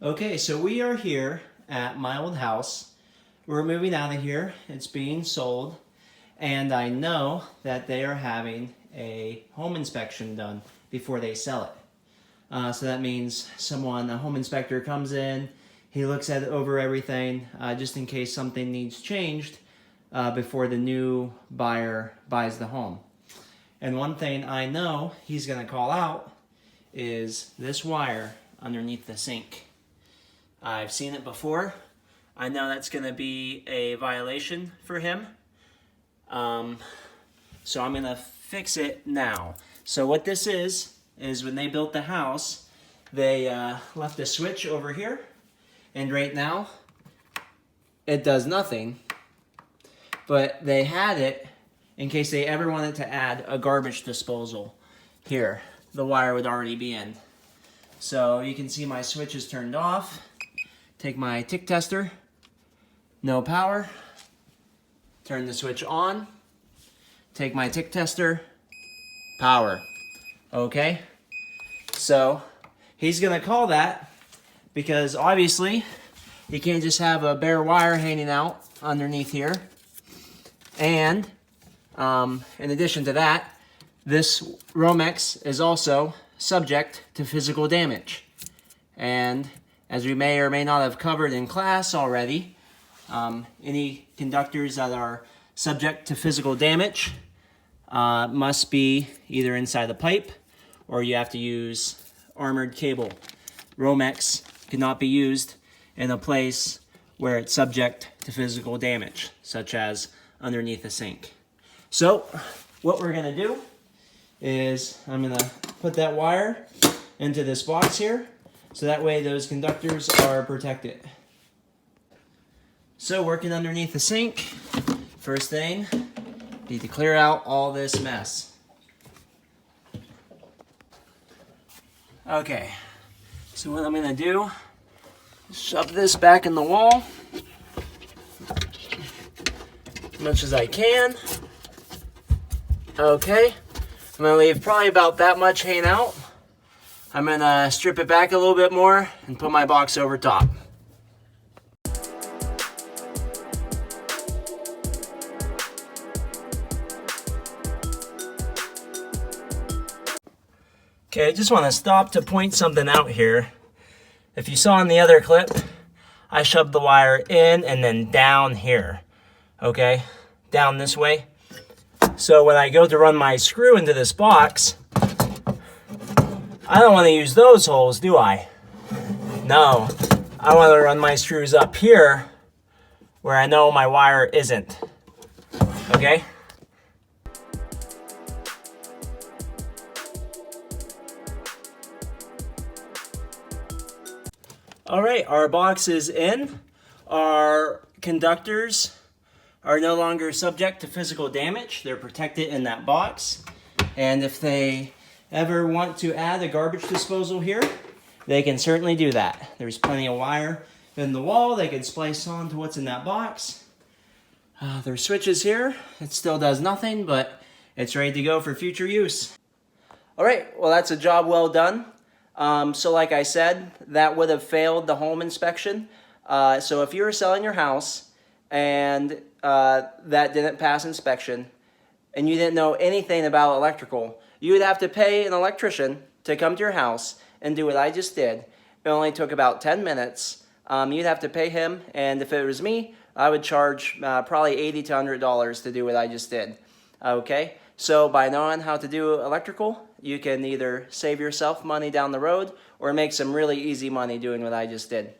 Okay, so we are here at my old house. We're moving out of here. It's being sold. And I know that they are having a home inspection done before they sell it. So that means a home inspector comes in, he looks over everything just in case something needs changed before the new buyer buys the home. And one thing I know he's going to call out is this wire underneath the sink. I've seen it before. I know that's going to be a violation for him. So I'm going to fix it now. So what this is when they built the house, they left a switch over here. And right now, it does nothing. But they had it in case they ever wanted to add a garbage disposal. Here, the wire would already be in. So you can see my switch is turned off. Take my tick tester, no power, turn the switch on, take my tick tester, power. Okay, so he's gonna call that because obviously you can't just have a bare wire hanging out underneath here. And in addition to that, this Romex is also subject to physical damage. And as we may or may not have covered in class already, any conductors that are subject to physical damage must be either inside the pipe or you have to use armored cable. Romex cannot be used in a place where it's subject to physical damage, such as underneath a sink. So what we're gonna do is I'm gonna put that wire into this box here, so that way those conductors are protected. So working underneath the sink, first thing, need to clear out all this mess. Okay, so what I'm gonna do is shove this back in the wall as much as I can. Okay, I'm gonna leave probably about that much hanging out. I'm gonna strip it back a little bit more and put my box over top. Okay, I just want to stop to point something out here. If you saw in the other clip, I shoved the wire in and then down here. Okay, down this way. So when I go to run my screw into this box, I don't want to use those holes, do I? No, I want to run my screws up here where I know my wire isn't. Okay? All right, our box is in. Our conductors are no longer subject to physical damage. They're protected in that box. And if they ever want to add a garbage disposal here, they can certainly do that. There's plenty of wire in the wall. They can splice onto what's in that box. There's switches here. It still does nothing, but it's ready to go for future use. All right, well, that's a job well done. So like I said, that would have failed the home inspection. So if you were selling your house and that didn't pass inspection and you didn't know anything about electrical, you would have to pay an electrician to come to your house and do what I just did. It only took about 10 minutes. You'd have to pay him, and if it was me, I would charge probably $80 to $100 to do what I just did. Okay, so by knowing how to do electrical, you can either save yourself money down the road or make some really easy money doing what I just did.